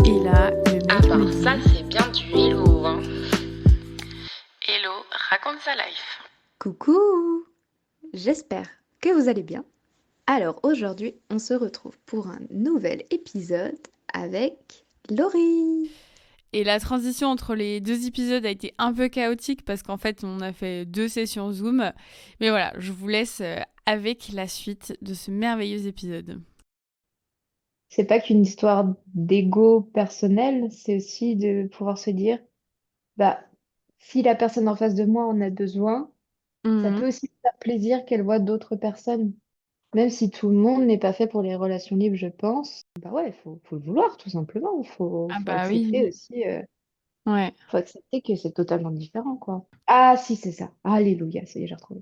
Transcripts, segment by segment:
Et là, le Ah mec bah me ça dit c'est bien du hello, hein. Hello, raconte sa life. coucou, j'espère que vous allez bien. Alors aujourd'hui, on se retrouve pour un nouvel épisode avec Laurie. Et la transition entre les deux épisodes a été un peu chaotique parce qu'en fait, on a fait 2 sessions Zoom. Mais voilà, je vous laisse avec la suite de ce merveilleux épisode. C'est pas qu'une histoire d'ego personnel, c'est aussi de pouvoir se dire, bah, si la personne en face de moi en a besoin, ça Mhm. peut aussi me faire plaisir qu'elle voit d'autres personnes. Même si tout le monde n'est pas fait pour les relations libres, je pense. Bah ouais, faut le vouloir, tout simplement. Ah Faut bah accepter oui. aussi, Ouais. faut accepter que c'est totalement différent, quoi. Ah, si, c'est ça. Alléluia, ça y est, j'ai retrouvé.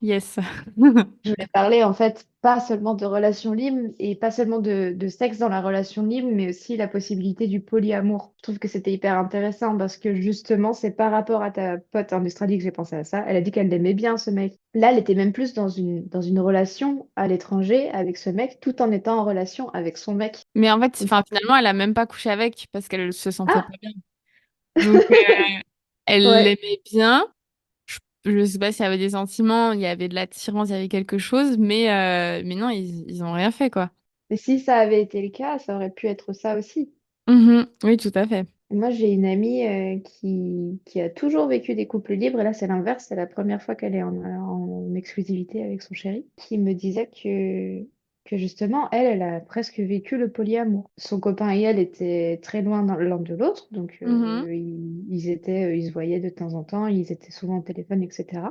Yes. Je voulais parler en fait pas seulement de relations libres et pas seulement de sexe dans la relation libre, mais aussi la possibilité du polyamour. Je trouve que c'était hyper intéressant parce que justement, c'est par rapport à ta pote en Australie que j'ai pensé à ça. Elle a dit qu'elle l'aimait bien ce mec. Là, elle était même plus dans une relation à l'étranger avec ce mec tout en étant en relation avec son mec. Mais en fait, Donc, finalement, elle a même pas couché avec parce qu'elle se sentait ah! pas bien. Donc, elle Ouais. l'aimait bien. Je sais pas s'il y avait des sentiments, il y avait de l'attirance, il y avait quelque chose, mais non, ils ont rien fait, quoi. Mais si ça avait été le cas, ça aurait pu être ça aussi. Mhm. Oui, tout à fait. Moi, j'ai une amie qui a toujours vécu des couples libres, et là, c'est l'inverse, c'est la première fois qu'elle est en exclusivité avec son chéri, qui me disait que justement, elle a presque vécu le polyamour. Son copain et elle étaient très loin l'un de l'autre, donc Mhm. ils se voyaient de temps en temps, ils étaient souvent au téléphone, etc.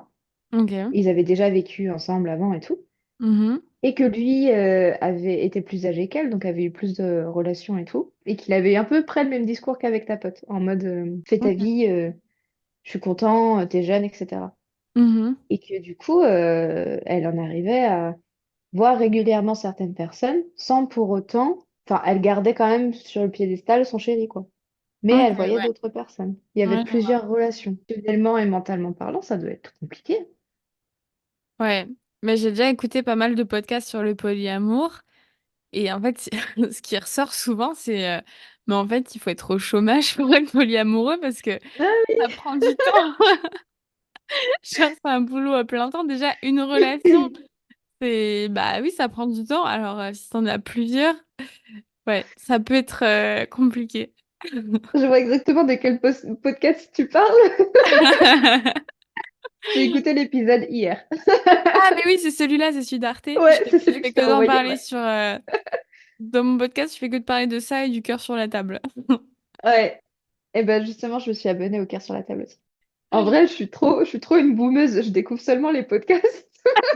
Ok. Ils avaient déjà vécu ensemble avant et tout. Mhm. Et que lui avait été plus âgé qu'elle, donc avait eu plus de relations et tout, et qu'il avait un peu près le même discours qu'avec ta pote, en mode fais ta Ok. vie, je suis content, t'es jeune, etc. Mhm. Et que du coup, elle en arrivait à voir régulièrement certaines personnes sans pour autant, enfin, elle gardait quand même sur le piédestal son chéri, quoi. Mais Ok, elle voyait ouais. d'autres personnes. Il y avait Ouais, je vois. plusieurs relations. Émotionnellement et mentalement parlant, ça doit être compliqué. Ouais. Mais j'ai déjà écouté pas mal de podcasts sur le polyamour. Et en fait, ce qui ressort souvent, c'est mais en fait, il faut être au chômage pour être polyamoureux parce que Ah ça prend du temps. Genre, c'est un boulot à plein temps. Déjà, une relation, oui! c'est bah oui, ça prend du temps. Alors, si t'en as plusieurs, ouais, ça peut être compliqué. Je vois exactement de quel podcast tu parles. J'ai écouté l'épisode hier. Ah, mais oui, c'est celui-là, c'est celui d'Arte. Ouais, c'est Je celui que fais je t'ai que d'en envoyé, parler ouais. sur. Dans mon podcast, je fais que de parler de ça et du cœur sur la table. Ouais. Et ben justement, je me suis abonnée au Cœur sur la table aussi. En vrai, je suis trop une boumeuse. Je découvre seulement les podcasts.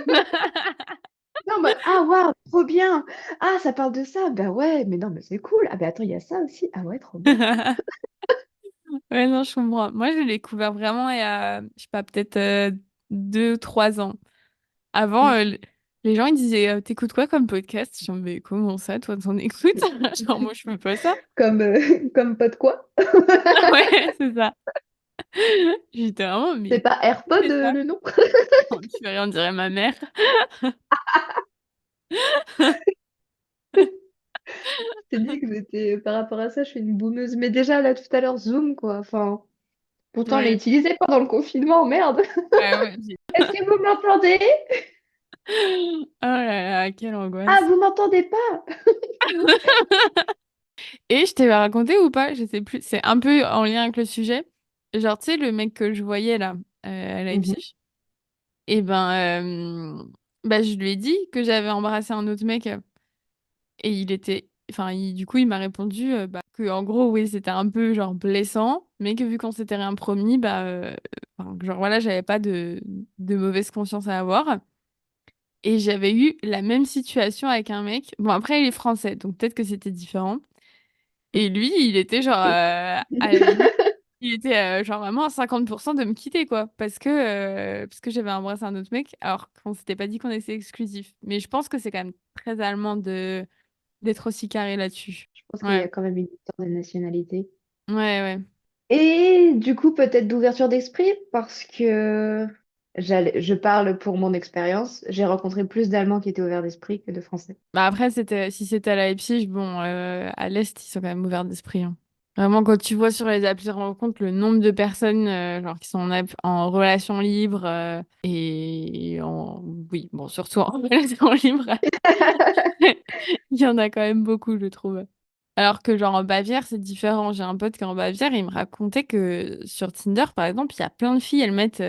Non, en mode, ah, waouh, trop bien. Ah, ça parle de ça. Bah ouais, mais non, mais c'est cool. Ah, bah attends, il y a ça aussi. Ah ouais, trop bien. Ouais, non, je comprends. Moi, je l'ai découvert vraiment il y a, je sais pas, peut-être 2, 3 ans. Avant, Mm. les gens, ils disaient, t'écoutes quoi comme podcast? Je dis, mais comment ça, toi, t'en écoutes? Genre, moi, je fais pas ça. Comme, comme pas de quoi. Ouais, c'est ça. J'étais vraiment, C'est mais pas qui AirPod fait ça? le nom? Tu fais rien, on dirait ma mère. Je t'ai dit que j'étais, par rapport à ça, je suis une boumeuse. Mais déjà, là, tout à l'heure, Zoom, quoi. Enfin, pourtant, on l'a Ouais, utilisé pendant le confinement, merde. ouais, ouais. Est-ce que vous m'entendez? Oh là là, quelle Ah, angoisse. vous m'entendez pas? Et je t'avais raconté ou pas? Je sais plus. C'est un peu en lien avec le sujet. Genre, tu sais, le mec que je voyais là, à Mhm. Leipzig, et ben, bah, je lui ai dit que j'avais embrassé un autre mec et il était. Enfin, du coup, il m'a répondu bah, que en gros, oui, c'était un peu genre blessant, mais que vu qu'on s'était rien promis, bah, enfin, genre voilà, j'avais pas de mauvaise conscience à avoir. Et j'avais eu la même situation avec un mec. Bon, après, il est français, donc peut-être que c'était différent. Et lui, il était genre, à la limite, il était genre vraiment à 50% de me quitter, quoi. Parce que j'avais embrassé un autre mec, alors qu'on s'était pas dit qu'on était exclusif. Mais je pense que c'est quand même très allemand d'être aussi carré là-dessus. Je pense qu'il y Ouais, a quand même une histoire de nationalité. ouais, ouais. Et du coup, peut-être d'ouverture d'esprit, parce que... Je parle pour mon expérience. J'ai rencontré plus d'Allemands qui étaient ouverts d'esprit que de Français. Bah après, si c'était à Leipzig, bon, à l'Est, ils sont quand même ouverts d'esprit, hein. Vraiment, quand tu vois sur les applis de rencontre le nombre de personnes genre, qui sont en relation libre Oui, bon, surtout en relation libre, il y en a quand même beaucoup, je trouve. Alors que genre en Bavière, c'est différent. J'ai un pote qui est en Bavière et il me racontait que sur Tinder, par exemple, il y a plein de filles, elles mettent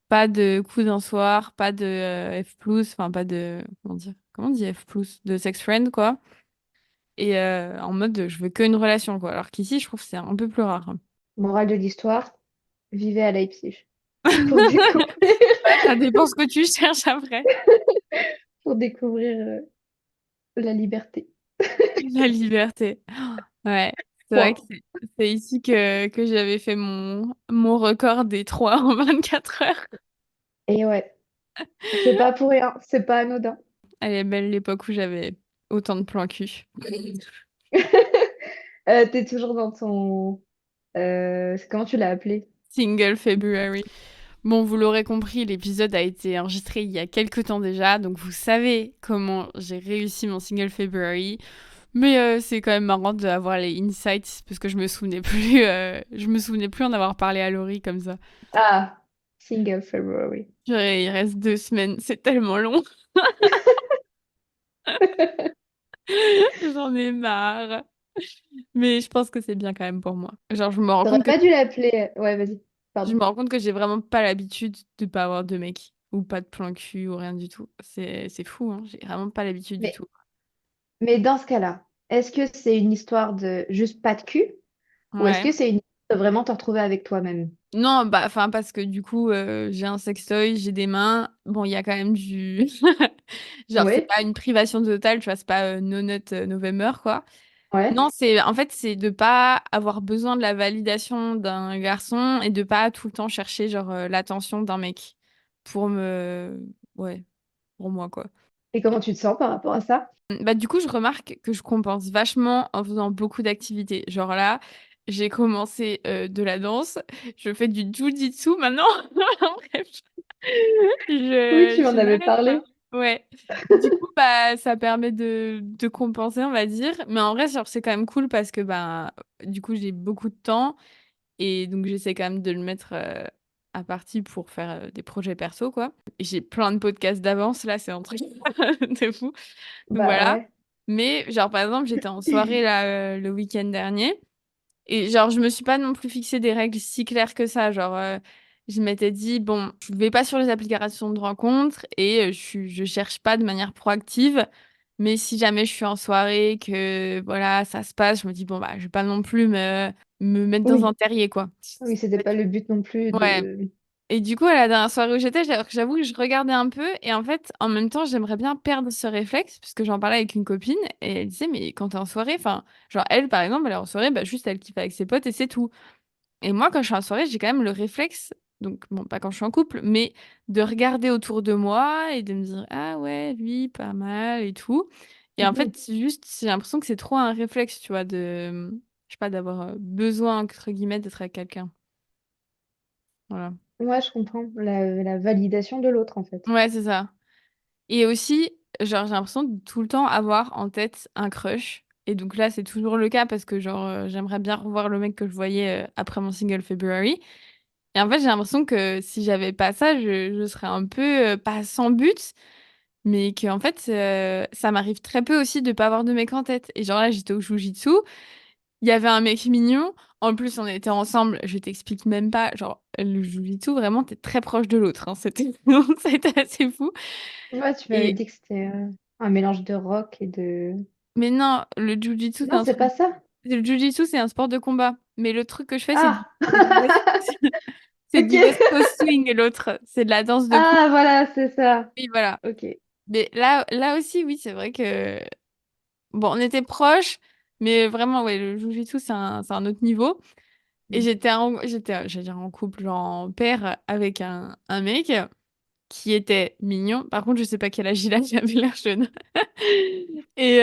pas de coup d'un soir, pas de F+, enfin pas de... Comment on dit F+, de sex friend, quoi. Et en mode, je veux qu'une relation, quoi. Alors qu'ici, je trouve que c'est un peu plus rare. Morale de l'histoire, vivez à Leipzig pour découvrir, Ouais, ça dépend ce que tu cherches après. pour découvrir la liberté. La liberté. Ouais, c'est vrai que Point. c'est ici que j'avais fait mon record des 3 en 24 heures. Et ouais, c'est pas pour rien, c'est pas anodin. Elle est belle l'époque où j'avais autant de plans cul. T'es toujours dans ton... comment tu l'as appelé? Single February. Bon, vous l'aurez compris, l'épisode a été enregistré il y a quelques temps déjà, donc vous savez comment j'ai réussi mon Single February. Mais c'est quand même marrant d'avoir les insights parce que je me souvenais plus en avoir parlé à Laurie comme ça. Ah, Single February. Purée, il reste 2 semaines, c'est tellement long. J'en ai marre. Mais je pense que c'est bien quand même pour moi. Genre, T'aurais pas dû l'appeler... Ouais, vas-y, je pardon. me rends compte que j'ai vraiment pas l'habitude de pas avoir de mec ou pas de plan cul ou rien du tout. C'est fou, hein. J'ai vraiment pas l'habitude du Mais, tout. mais dans ce cas-là, est-ce que c'est une histoire de juste pas de cul ou est-ce Ouais. que c'est une histoire de vraiment te retrouver avec toi-même? Non, bah, enfin, parce que du coup, j'ai un sextoy, j'ai des mains. Bon, il y a quand même du. Genre, c'est Oui, pas une privation totale, tu vois, c'est pas No Nut November, quoi. ouais. Non, en fait, c'est de pas avoir besoin de la validation d'un garçon et de pas tout le temps chercher, genre, l'attention d'un mec pour me. Ouais, pour moi, quoi. Et comment tu te sens par rapport à ça? Bah, du coup, je remarque que je compense vachement en faisant beaucoup d'activités. Genre là, j'ai commencé de la danse, je fais du jiu-jitsu maintenant. Bref, Oui, tu je m'en avais n'arrête pas. parlé. Ouais. Du coup, bah, ça permet de compenser, on va dire. Mais en vrai, genre, c'est quand même cool parce que bah, du coup, j'ai beaucoup de temps et donc j'essaie quand même de le mettre à partie pour faire des projets perso, quoi. Et j'ai plein de podcasts d'avance, là, c'est un truc de fou. Donc Bah voilà. ouais. Mais genre par exemple, j'étais en soirée là le week-end dernier et genre je me suis pas non plus fixé des règles si claires que ça. Genre je m'étais dit bon, je vais pas sur les applications de rencontres et je cherche pas de manière proactive. Mais si jamais je suis en soirée que voilà, ça se passe, je me dis bon bah je vais pas non plus me mettre dans un Oui, terrier quoi. oui, c'était pas le but non plus Ouais. de... Et du coup, à la dernière soirée où j'étais, j'avoue que je regardais un peu et en fait, en même temps, j'aimerais bien perdre ce réflexe puisque j'en parlais avec une copine et elle disait, mais quand t'es en soirée, enfin, genre elle, par exemple, elle est en soirée, bah juste elle kiffe avec ses potes et c'est tout. Et moi, quand je suis en soirée, j'ai quand même le réflexe, donc bon, pas quand je suis en couple, mais de regarder autour de moi et de me dire, ah ouais, lui, pas mal et tout. Et en fait, Mhm. c'est juste, j'ai l'impression que c'est trop un réflexe, tu vois, je sais pas, d'avoir besoin, entre guillemets, d'être avec quelqu'un. Voilà. Ouais, je comprends. La validation de l'autre, en fait. Ouais, c'est ça. Et aussi, genre, j'ai l'impression de tout le temps avoir en tête un crush. Et donc là, c'est toujours le cas parce que, genre, j'aimerais bien revoir le mec que je voyais après mon single February. Et en fait, j'ai l'impression que si j'avais pas ça, je serais un peu, pas sans but, mais que, en fait, ça m'arrive très peu aussi de pas avoir de mec en tête. Et genre là, j'étais au Jujitsu, il y avait un mec mignon. En plus, on était ensemble, je t'explique même pas. Genre, le Jujitsu, vraiment, t'es très proche de l'autre, hein. C'était assez fou. Ouais, tu m'avais Et dit que c'était un mélange de rock et de... Mais non, le jujitsu, Non, c'est pas ça. le jujitsu, c'est un sport de combat. Mais le truc que je fais, Ah! c'est du West, c'est Ok. du West Coast Swing et l'autre, c'est de la danse de couple. Ah, voilà, c'est ça. Oui, voilà. Ok. Mais là aussi, oui, c'est vrai que bon, on était proches, mais vraiment, ouais, le jujitsu, c'est un autre niveau. Et j'allais dire en couple, genre en paire avec un mec qui était mignon. Par contre, je sais pas quel âge il a, il avait l'air jeune. Et,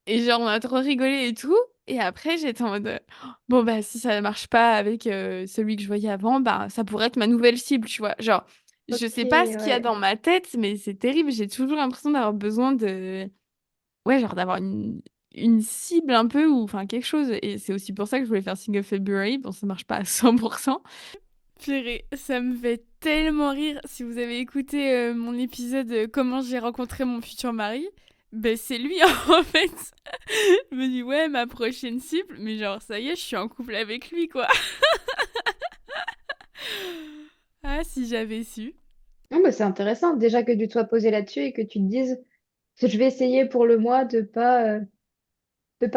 Et genre, on a trop rigolé et tout. Et après, j'étais en mode, bon, bah, si ça marche pas avec celui que je voyais avant, bah, ça pourrait être ma nouvelle cible, tu vois. Genre, Je Ok, sais pas ce qu'il y a ouais. dans ma tête, mais c'est terrible. J'ai toujours l'impression d'avoir besoin de... Ouais, genre d'avoir une cible un peu ou enfin quelque chose. Et c'est aussi pour ça que je voulais faire Single February. Bon, ça marche pas à 100%. Purée, ça me fait tellement rire. Si vous avez écouté mon épisode Comment j'ai rencontré mon futur mari, ben c'est lui en fait. Je me dis ouais, ma prochaine cible, mais genre ça y est, je suis en couple avec lui quoi. Ah, si j'avais su. Non, mais c'est intéressant déjà que tu te sois posé là-dessus et que tu te dises que je vais essayer pour le mois de pas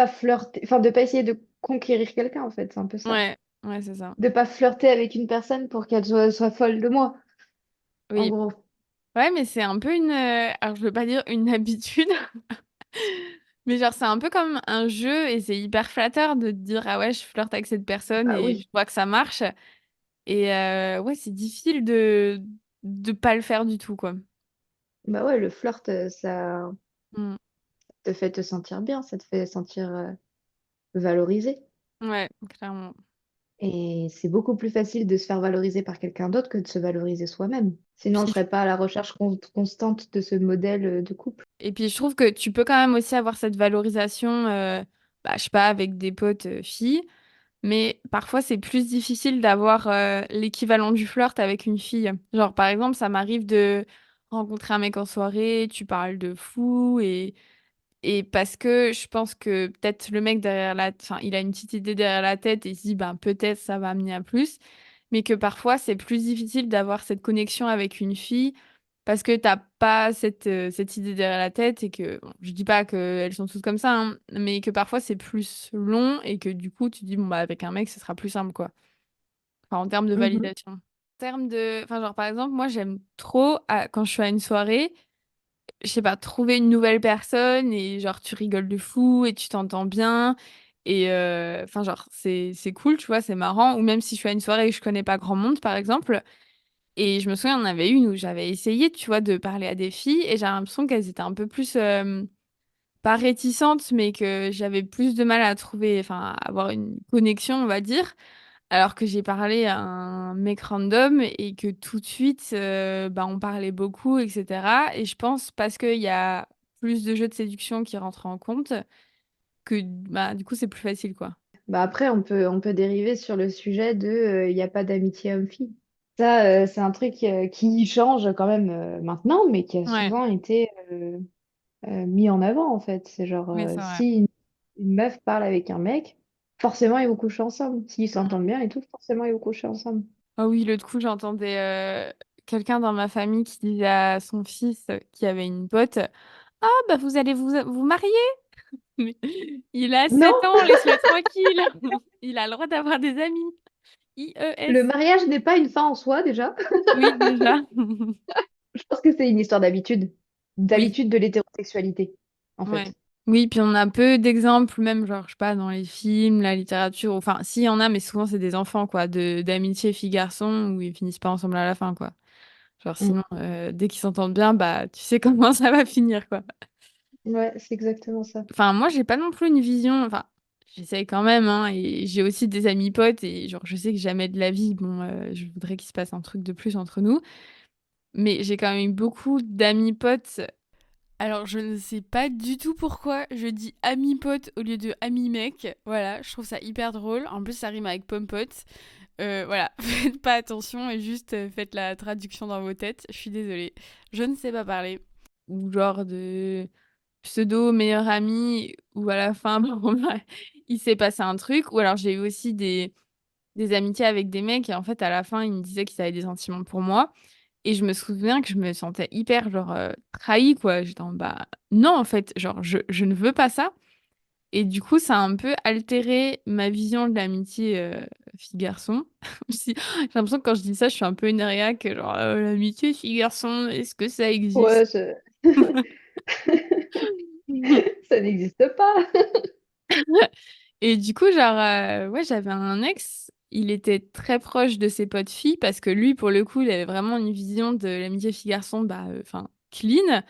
flirter, enfin de pas essayer de conquérir quelqu'un en fait, c'est un peu ça. Ouais, ouais, c'est ça. De pas flirter avec une personne pour qu'elle soit folle de moi, en Oui. gros. Ouais, mais c'est un peu une... Alors, je veux pas dire une habitude, mais genre, c'est un peu comme un jeu et c'est hyper flatteur de te dire, ah ouais, je flirte avec cette personne Bah et je oui, vois que ça marche. Et ouais, c'est difficile de pas le faire du tout, quoi. bah ouais, le flirt, ça Mm. te fait te sentir bien, ça te fait sentir valorisé. Ouais, clairement. Et c'est beaucoup plus facile de se faire valoriser par quelqu'un d'autre que de se valoriser soi-même. Sinon, on ne Puis, serait pas à la recherche constante de ce modèle de couple. et puis, je trouve que tu peux quand même aussi avoir cette valorisation, bah, je sais pas, avec des potes filles. Mais parfois, c'est plus difficile d'avoir l'équivalent du flirt avec une fille. Genre, par exemple, ça m'arrive de rencontrer un mec en soirée, tu parles de fou, et parce que je pense que peut-être le mec derrière la... Enfin, il a une petite idée derrière la tête et il se dit, ben, peut-être ça va amener à plus. Mais que parfois, c'est plus difficile d'avoir cette connexion avec une fille parce que t'as pas cette idée derrière la tête et que, bon, je dis pas qu'elles sont toutes comme ça, hein, mais que parfois c'est plus long et que du coup, tu te dis, bon, bah, avec un mec, ce sera plus simple, quoi. Enfin, en termes de Mhm. validation. En termes de... Enfin, genre, par exemple, moi, j'aime trop, quand je suis à une soirée, je sais pas, trouver une nouvelle personne et genre tu rigoles de fou et tu t'entends bien et enfin genre c'est cool, tu vois, c'est marrant. Ou même si je suis à une soirée et que je connais pas grand monde par exemple, et je me souviens, il y en avait une où j'avais essayé, tu vois, de parler à des filles et j'avais l'impression qu'elles étaient un peu plus pas réticentes, mais que j'avais plus de mal à trouver, enfin à avoir une connexion, on va dire. Alors que j'ai parlé à un mec random et que tout de suite, bah, on parlait beaucoup, etc. Et je pense parce qu'il y a plus de jeux de séduction qui rentrent en compte que bah, du coup, c'est plus facile, quoi. Bah après, on peut dériver sur le sujet de il n'y a pas d'amitié homme-fille. Ça, c'est un truc qui change quand même maintenant, mais qui a Ouais, souvent été mis en avant en fait. C'est genre, oui, c'est vrai. si une meuf parle avec un mec, forcément ils vont coucher ensemble. S'ils s'entendent bien et tout, forcément ils vont coucher ensemble. Ah oui, l'autre coup, j'entendais quelqu'un dans ma famille qui disait à son fils qui avait une pote, ah, bah vous allez vous marier? Mais il a Non, 7 ans, laisse-le tranquille. Il a le droit d'avoir des amis. le IES. mariage n'est pas une fin en soi déjà. Oui, déjà. Je pense que c'est une histoire d'habitude, Oui. d'habitude de l'hétérosexualité, en Ouais. fait. Oui, puis on a peu d'exemples, même genre, je sais pas, dans les films, la littérature, enfin, si, il y en a, mais souvent c'est des enfants, quoi, d'amitié fille-garçon, où ils finissent pas ensemble à la fin, quoi. Genre, Mm. sinon, dès qu'ils s'entendent bien, bah, tu sais comment ça va finir, quoi. Ouais, c'est exactement ça. Enfin, moi, j'ai pas non plus une vision, enfin, j'essaye quand même, hein, et j'ai aussi des amis potes, et genre, je sais que jamais de la vie, bon, je voudrais qu'il se passe un truc de plus entre nous, mais j'ai quand même eu beaucoup d'amis potes. Alors, je ne sais pas du tout pourquoi je dis ami pote au lieu de ami mec. Voilà, je trouve ça hyper drôle. En plus, ça rime avec pote. Voilà, faites pas attention et juste faites la traduction dans vos têtes. Je suis désolée, je ne sais pas parler. Ou genre de pseudo meilleur ami, où à la fin, bon, bah, il s'est passé un truc. Ou alors, j'ai eu aussi des amitiés avec des mecs et en fait, à la fin, ils me disaient qu'ils avaient des sentiments pour moi. Et je me souviens que je me sentais hyper, genre, trahie, quoi. J'étais en, bah, non, en fait, genre, je ne veux pas ça. Et du coup, ça a un peu altéré ma vision de l'amitié fille-garçon. J'ai l'impression que quand je dis ça, je suis un peu une réac, genre, l'amitié fille-garçon, est-ce que ça Ouais, existe? ça n'existe pas. Et du coup, genre, ouais, j'avais un ex, il était très proche de ses potes filles parce que lui, pour le coup, il avait vraiment une vision de l'amitié fille-garçon, bah, enfin, clean.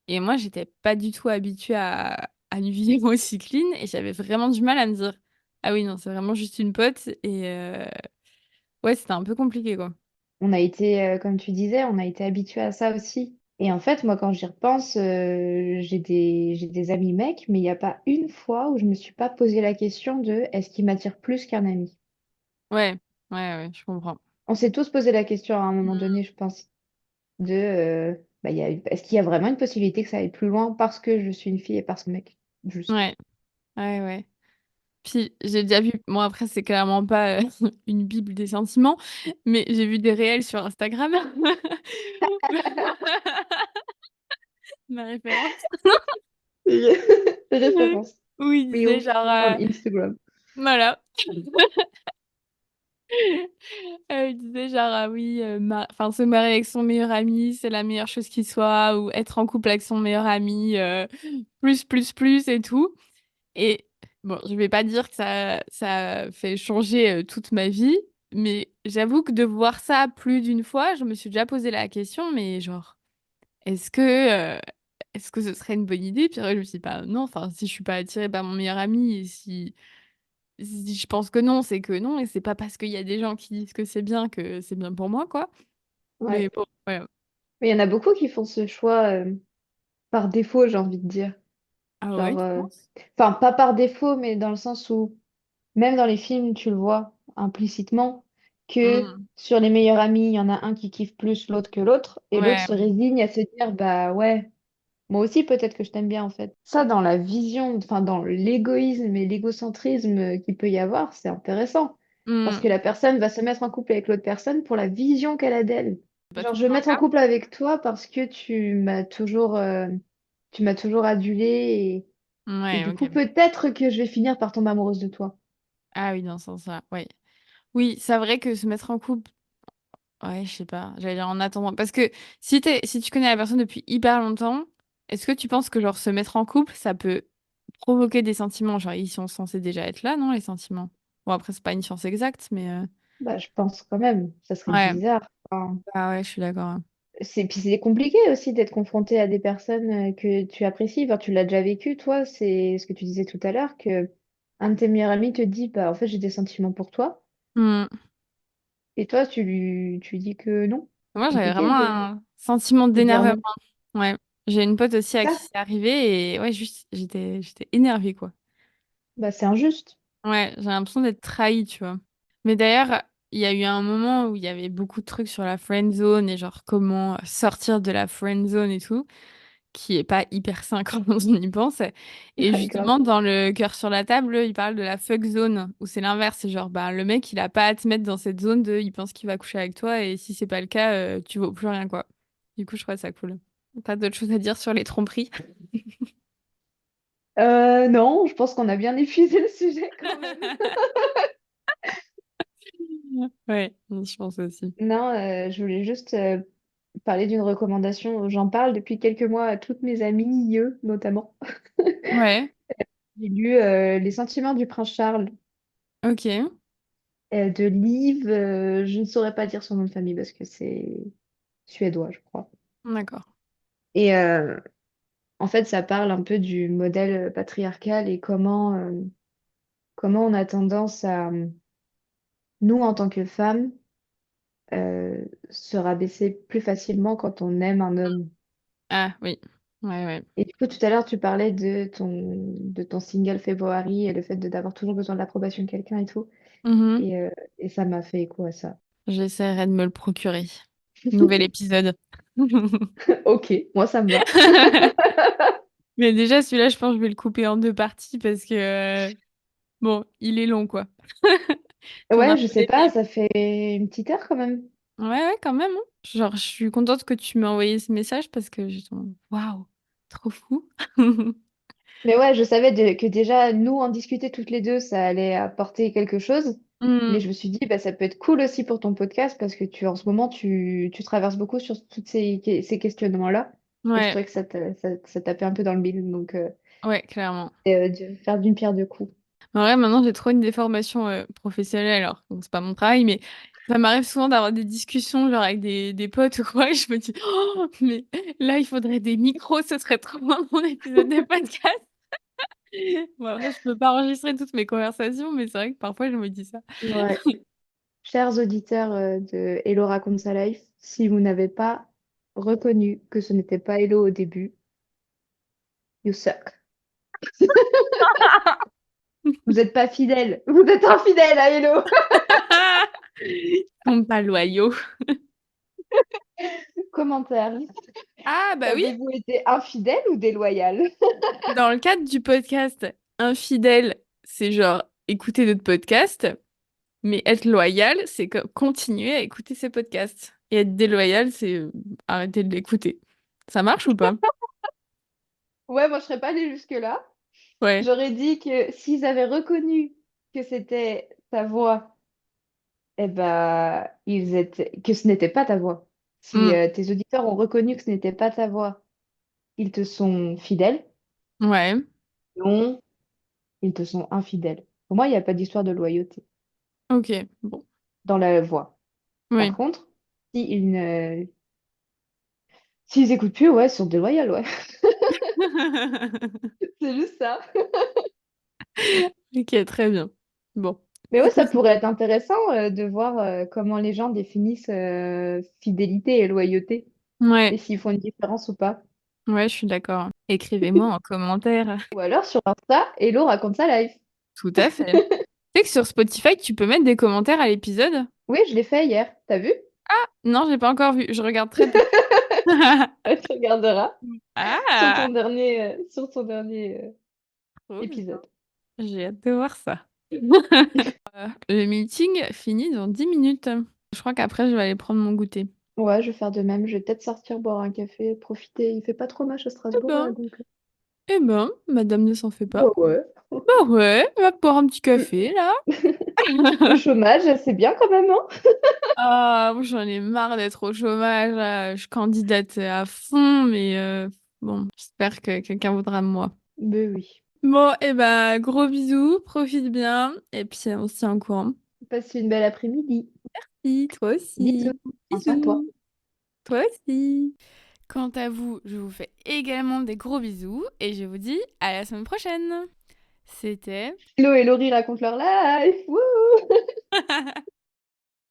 Et moi, j'étais pas du tout habituée à une vision aussi clean et j'avais vraiment du mal à me dire, ah oui, non, c'est vraiment juste une pote. Et ouais, c'était un peu compliqué, quoi. on a été, comme tu disais, on a été habitué à ça aussi. Et en fait, moi, quand j'y repense, j'ai des amis mecs, mais il n'y a pas une fois où je me suis pas posé la question de est-ce qu'il m'attire plus qu'un ami? Ouais, ouais, ouais, je comprends. On s'est tous posé la question à un moment Mm. donné, je pense, de bah, est-ce qu'il y a vraiment une possibilité que ça aille plus loin parce que je suis une fille et parce que mec? Juste. Ouais, ouais, ouais. Puis j'ai déjà vu, bon après c'est clairement pas une bible des sentiments, mais j'ai vu des réels sur Instagram. Ma référence. Référence. Où il disait Reels genre, on Instagram. voilà. Il disait genre, ah oui, enfin, se marier avec son meilleur ami, c'est la meilleure chose qui soit, ou être en couple avec son meilleur ami, plus et tout. Et bon, je vais pas dire que ça fait changer toute ma vie, mais j'avoue que de voir ça plus d'une fois, je me suis déjà posé la question, mais genre, est-ce que, est-ce que ce serait une bonne idée? Puis après, je me suis dit, bah non, enfin, si je suis pas attirée par mon meilleur ami, et si je pense que non, c'est que non, et c'est pas parce qu'il y a des gens qui disent que c'est bien pour moi, quoi. Mais Ouais. bon, ouais. Mais il y en a beaucoup qui font ce choix par défaut, j'ai envie de dire. Ah ouais, Genre, tu penses? enfin, pas par défaut, mais dans le sens où, même dans les films, tu le vois implicitement, que Mm. sur les meilleurs amis, il y en a un qui kiffe plus l'autre que l'autre, et l'autre Ouais, se résigne à se dire, bah ouais, moi aussi peut-être que je t'aime bien en fait. Ça, dans la vision, enfin, dans l'égoïsme et l'égocentrisme qu'il peut y avoir, c'est intéressant. Parce que mm. la personne va se mettre en couple avec l'autre personne pour la vision qu'elle a d'elle. Pas Genre, tout le je vais me temps le mettre en cas. couple avec toi parce que tu m'as toujours adulé et Ouais, du coup, ok. peut-être que je vais finir par tomber amoureuse de toi. Ah oui, dans ce sens-là, ouais. Oui, c'est vrai que se mettre en couple, ouais, je sais pas, j'allais dire en attendant. Parce que si tu connais la personne depuis hyper longtemps, est-ce que tu penses que genre se mettre en couple, ça peut provoquer des sentiments? Genre, ils sont censés déjà être là, non, les sentiments? Bon, après, c'est pas une science exacte, mais Bah, je pense quand même, ça serait ouais, bizarre. Enfin, ah ouais, je suis d'accord. puis c'est compliqué aussi d'être confronté à des personnes que tu apprécies. Enfin, tu l'as déjà vécu, toi, c'est ce que tu disais tout à l'heure, que un de tes meilleurs amis te dit, bah, en fait, j'ai des sentiments pour toi. Hmm. Et toi, tu lui dis que non. Moi, j'avais Compliqué vraiment un sentiment de dire d'énervement. non. Ouais. J'ai une pote aussi à qui Ça, c'est arrivé et ouais, juste, j'étais énervée, quoi. bah, c'est injuste. Ouais, j'ai l'impression d'être trahie, tu vois. Mais d'ailleurs, il y a eu un moment où il y avait beaucoup de trucs sur la friend zone et genre comment sortir de la friend zone et tout, qui est pas hyper sain quand on y pense. Et Ouais, grave. justement, dans le cœur sur la table, il parle de la fuck zone, où c'est l'inverse. C'est genre, bah, le mec, il a pas à te mettre dans cette zone de, il pense qu'il va coucher avec toi et si c'est pas le cas, tu vaux plus rien, quoi. Du coup, je trouve ça cool. T'as d'autres choses à dire sur les tromperies? Non, je pense qu'on a bien épuisé le sujet quand même. Ouais, je pense aussi. Non, je voulais juste parler d'une recommandation. J'en parle depuis quelques mois à toutes mes amies, eux notamment. Ouais, J'ai lu Les Sentiments du prince Charles ok, de Liv. Je ne saurais pas dire son nom de famille parce que c'est suédois, je crois. d'accord. Et en fait, ça parle un peu du modèle patriarcal et comment on a tendance à, nous, en tant que femmes, se rabaisser plus facilement quand on aime un homme. Ah oui, ouais, ouais. Et du coup, tout à l'heure, tu parlais de ton single February et le fait d'avoir toujours besoin de l'approbation de quelqu'un et tout. Mhm. Et ça m'a fait écho à ça. J'essaierai de me le procurer. Nouvel épisode. Ok, moi ça me va. Mais déjà, celui-là, je pense que je vais le couper en deux parties parce que, bon, il est long, quoi. T'en as Ouais, pas je sais pas, aimé. ça fait une petite heure quand même. Ouais, ouais, quand même, hein. Genre, je suis contente que tu m'aies envoyé ce message parce que je waouh, trop fou. Mais ouais, je savais que déjà, nous, en discuter toutes les deux, ça allait apporter quelque chose. Mais Hmm, je me suis dit, bah, ça peut être cool aussi pour ton podcast parce que en ce moment, tu traverses beaucoup sur tous ces questionnements-là. Et je ouais, trouvais que ça tapait un peu dans le mille. Donc, ouais, clairement. de faire d'une pierre deux coups. En vrai, maintenant, j'ai trop une déformation professionnelle, alors bon, c'est pas mon travail, mais ça m'arrive souvent d'avoir des discussions genre avec des potes ou quoi, et je me dis, oh, mais là, il faudrait des micros, ce serait trop bien mon épisode de podcast. Bon, après, je peux pas enregistrer toutes mes conversations, mais c'est vrai que parfois, je me dis ça. Ouais. Chers auditeurs de Hello raconte sa life, si vous n'avez pas reconnu que ce n'était pas Hello au début, you suck. Vous n'êtes pas fidèle. Vous êtes infidèle à Hello. Ils sont pas loyaux. Commentaire. Ah, bah oui, Avez-vous été infidèle ou déloyal? dans le cadre du podcast infidèle, c'est genre écouter d'autres podcasts, mais être loyal, c'est continuer à écouter ces podcasts. Et être déloyal, c'est arrêter de l'écouter. Ça marche ou pas? Ouais, moi je serais pas allée jusque-là. Ouais. J'aurais dit que s'ils avaient reconnu que c'était ta voix, eh ben, que ce n'était pas ta voix. Si Mm. tes auditeurs ont reconnu que ce n'était pas ta voix, ils te sont fidèles. Ouais. Non, ils te sont infidèles. Pour moi, il n'y a pas d'histoire de loyauté Ok. Bon. dans la voix. Par Oui. contre, s'ils écoutent plus, ouais, ils sont déloyaux, ouais. C'est juste ça. Ok, très bien. Bon. Mais ouais, Écoute, ça pourrait être intéressant de voir comment les gens définissent fidélité et loyauté et ouais. s'ils font une différence ou pas. Ouais, je suis d'accord. Écrivez-moi en commentaire. Ou alors sur Insta, Hello raconte sa life. Tout à fait. Tu sais que sur Spotify, tu peux mettre des commentaires à l'épisode? Oui, je l'ai fait hier. T'as vu? Non, j'ai pas encore vu. Je regarde très peu. Tu regarderas Ah, sur ton dernier trop bien. épisode. J'ai hâte de voir ça. Le meeting finit dans 10 minutes. Je crois qu'après, je vais aller prendre mon goûter. Ouais, je vais faire de même. Je vais peut-être sortir boire un café, profiter. Il fait pas trop moche à Eh Strasbourg là, ben, donc. madame ne s'en fait pas. Bah ouais. Bah ouais, on va boire un petit Le, café, là. le chômage, c'est bien quand même, hein? Ah, moi, j'en ai marre d'être au chômage, là. Je candidate à fond, mais bon, j'espère que quelqu'un voudra de moi. Ben oui. Bon, et ben, gros bisous, profite bien, et puis on se tient au courant. Passe une belle après-midi. Oui, toi Bisous. aussi. Prends soin de toi. Bisous. Toi aussi. Quant à vous, je vous fais également des gros bisous et je vous dis à la semaine prochaine. C'était Hello et Laurie racontent leur life. Wouh!